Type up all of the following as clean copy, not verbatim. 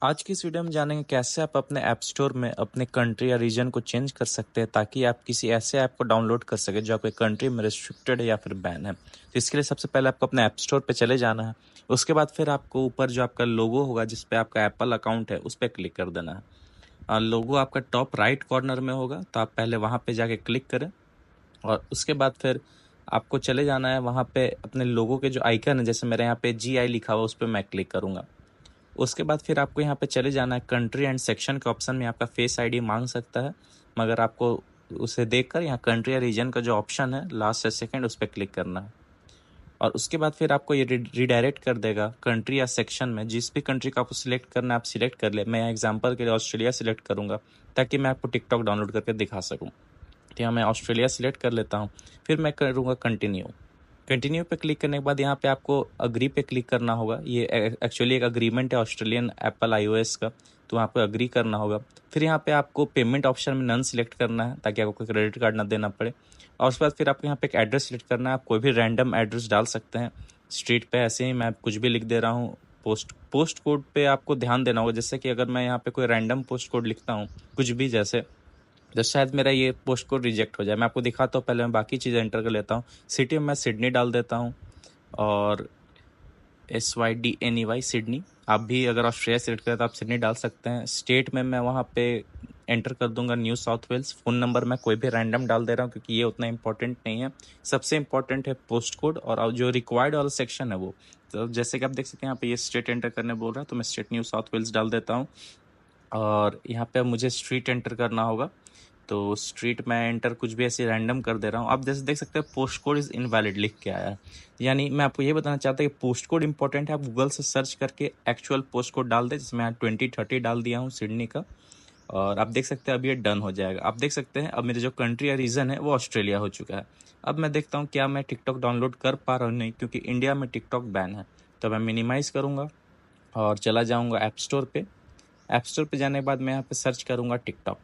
आज की इस वीडियो में जानेंगे कैसे आप अपने ऐप स्टोर में अपने कंट्री या रीजन को चेंज कर सकते हैं ताकि आप किसी ऐसे ऐप को डाउनलोड कर सकें जो आपके कंट्री में रिस्ट्रिक्टेड है या फिर बैन है। तो इसके लिए सबसे पहले आपको अपने ऐप स्टोर पे चले जाना है। उसके बाद फिर आपको ऊपर जो आपका लोगो होगा जिस पे आपका एप्पल अकाउंट है उस पर क्लिक कर देना है। और लोगो आपका टॉप राइट कॉर्नर में होगा, तो आप पहले वहाँ पे जाके क्लिक करें और उसके बाद फिर आपको चले जाना है वहाँ पे अपने लोगो के जो आइकन है, जैसे मेरे यहाँ पे GI लिखा हुआ उस पर मैं क्लिक करूँगा। उसके बाद फिर आपको यहाँ पे चले जाना है कंट्री एंड सेक्शन के ऑप्शन में। आपका फेस आईडी मांग सकता है, मगर आपको उसे देखकर यहाँ कंट्री या रीजन का जो ऑप्शन है लास्ट से सेकंड उस पर क्लिक करना है। और उसके बाद फिर आपको ये रिडायरेक्ट कर देगा कंट्री या सेक्शन में। जिस भी कंट्री का आपको सिलेक्ट करना है आप सिलेक्ट कर ले। मैं यहाँ एग्जांपल के लिए ऑस्ट्रेलिया सिलेक्ट करूँगा ताकि मैं आपको टिकटॉक डाउनलोड करके दिखा सकूँ। तो यहाँ मैं ऑस्ट्रेलिया सिलेक्ट कर लेता हूँ। फिर मैं करूँगा कंटिन्यू। कंटिन्यू पे क्लिक करने के बाद यहाँ पे आपको अग्री पे क्लिक करना होगा। ये एक्चुअली एक अग्रीमेंट है ऑस्ट्रेलियन एप्पल iOS का, तो वहाँ पे अग्री करना होगा। फिर यहाँ पे आपको पेमेंट ऑप्शन में नन सिलेक्ट करना है ताकि आपको कोई क्रेडिट कार्ड ना देना पड़े। और उसके बाद फिर आपको यहाँ पे एक एड्रेस सिलेक्ट करना है। आप कोई भी रैंडम एड्रेस डाल सकते हैं स्ट्रीट पे, ऐसे ही मैं कुछ भी लिख दे रहा हूँ। पोस्ट कोड पे आपको ध्यान देना होगा, जैसे कि अगर मैं यहाँ पे कोई रैंडम पोस्ट कोड लिखता हूँ कुछ भी, जैसे तो शायद मेरा ये पोस्ट कोड रिजेक्ट हो जाए। मैं आपको दिखाता हूँ, पहले मैं बाकी चीज़ें एंटर कर लेता हूँ। सिटी में मैं सिडनी डाल देता हूँ और SYDNEY सिडनी। आप भी अगर ऑस्ट्रेलिया सेलेक्ट करें तो आप सिडनी डाल सकते हैं। स्टेट में मैं वहाँ पे एंटर कर दूंगा New South Wales. Phone number मैं कोई भी रैंडम डाल दे रहा हूँ क्योंकि ये उतना इंपॉर्टेंट नहीं है। सबसे इंपॉर्टेंट है पोस्ट कोड और जो रिक्वायर्ड वाला सेक्शन है वो। तो जैसे कि आप देख सकते हैं यहाँ पे ये स्टेट एंटर करने बोल रहा है, तो मैं स्टेट न्यू साउथ वेल्स डाल देता हूँ। और यहाँ पे मुझे स्ट्रीट एंटर करना होगा, तो स्ट्रीट में एंटर कुछ भी ऐसे रैंडम कर दे रहा हूँ। आप जैसे देख सकते हैं पोस्ट कोड इज़ इनवैलिड लिख के आया है। यानी मैं आपको ये बताना चाहता हूँ कि पोस्ट कोड इंपॉर्टेंट है। आप गूगल से सर्च करके एक्चुअल पोस्ट कोड डाल दें, जिसमें 2030 डाल दिया हूँ सिडनी का। और आप देख सकते हैं अब ये डन हो जाएगा। आप देख सकते हैं अब मेरे जो कंट्री या रीजन है वो ऑस्ट्रेलिया हो चुका है। अब मैं देखता हूँ क्या मैं टिकटॉक डाउनलोड कर पा रहा हूँ नहीं, क्योंकि इंडिया में टिकटॉक बैन है। तो मैं मिनिमाइज़ करूँगा और चला जाऊँगा ऐप स्टोर पे। ऐप स्टोर पे जाने के बाद मैं यहाँ पे सर्च करूँगा टिकटॉक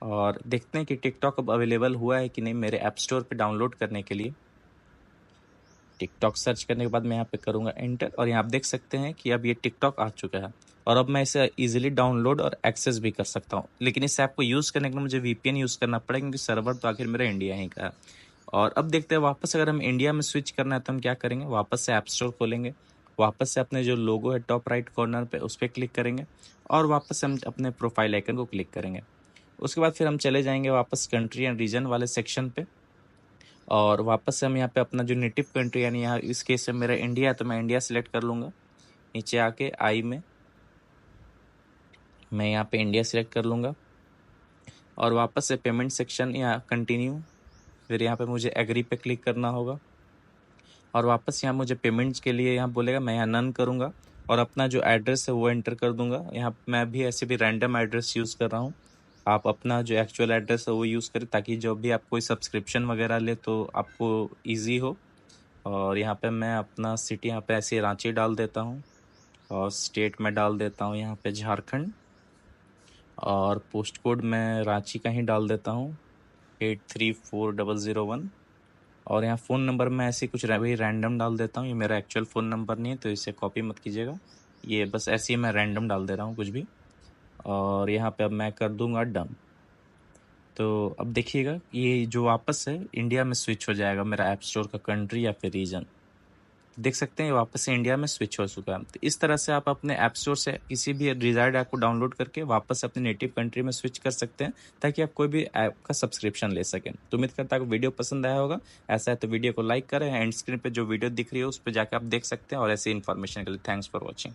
और देखते हैं कि टिकटॉक अब अवेलेबल हुआ है कि नहीं मेरे ऐप स्टोर पे डाउनलोड करने के लिए। टिकटॉक सर्च करने के बाद मैं यहाँ पे करूँगा एंटर और यहाँ आप देख सकते हैं कि अब ये टिकटॉक आ चुका है और अब मैं इसे इजीली डाउनलोड और एक्सेस भी कर सकता हूँ। लेकिन इस ऐप को यूज़ करने के लिए मुझे VPN यूज़ करना पड़ेगा क्योंकि सर्वर तो आखिर मेरा इंडिया ही का है। और अब देखते हैं वापस अगर हम इंडिया में स्विच करना है तो हम क्या करेंगे, वापस से ऐप स्टोर खोलेंगे, वापस से अपने जो लोगो है टॉप राइट कॉर्नर पे उस पर क्लिक करेंगे और वापस से हम अपने प्रोफाइल आइकन को क्लिक करेंगे। उसके बाद फिर हम चले जाएंगे वापस कंट्री एंड रीजन वाले सेक्शन पे और वापस से हम यहाँ पे अपना जो नेटिव कंट्री यानी यहाँ इस केस में मेरा इंडिया है तो मैं इंडिया सेलेक्ट कर लूँगा। नीचे आके आई में मैं यहाँ पे इंडिया सेलेक्ट कर लूँगा और वापस से पेमेंट सेक्शन यहाँ कंटिन्यू, फिर यहाँ पे मुझे एग्री पे क्लिक करना होगा और वापस यहाँ मुझे पेमेंट्स के लिए यहाँ बोलेगा, मैं यहाँ नन करूँगा और अपना जो एड्रेस है वो एंटर कर दूँगा। यहाँ मैं भी ऐसे भी रैंडम एड्रेस यूज़ कर रहा हूँ। आप अपना जो एक्चुअल एड्रेस है वो यूज़ करें ताकि जब भी आप कोई सब्सक्रिप्शन वगैरह ले तो आपको ईजी हो। और यहाँ पे मैं अपना सिटी यहाँ पे ऐसे रांची डाल देता हूँ और स्टेट में डाल देता हूँ यहाँ पे झारखंड और पोस्ट कोड मैं रांची का ही डाल देता हूँ 834001। और यहाँ फ़ोन नंबर मैं ऐसे कुछ वही रैंडम डाल देता हूँ। ये मेरा एक्चुअल फ़ोन नंबर नहीं है तो इसे कॉपी मत कीजिएगा, ये बस ऐसे ही मैं रैंडम डाल दे रहा हूँ कुछ भी। और यहाँ पे अब मैं कर दूँगा डन। तो अब देखिएगा ये जो वापस है इंडिया में स्विच हो जाएगा मेरा ऐप स्टोर का कंट्री या फिर रीजन। देख सकते हैं वापस से इंडिया में स्विच हो चुका है। तो इस तरह से आप अपने ऐप स्टोर से किसी भी डिजायर्ड ऐप को डाउनलोड करके वापस अपने नेटिव कंट्री में स्विच कर सकते हैं ताकि आप कोई भी ऐप का सब्सक्रिप्शन ले सकें। तो उम्मीद करता है आपको वीडियो पसंद आया होगा। ऐसा है तो वीडियो को लाइक करें, एंड स्क्रीन पे जो वीडियो दिख रही है उस पर जाकर आप देख सकते हैं। और ऐसी इन्फॉर्मेशन के लिए थैंक्स फॉर वॉचिंग।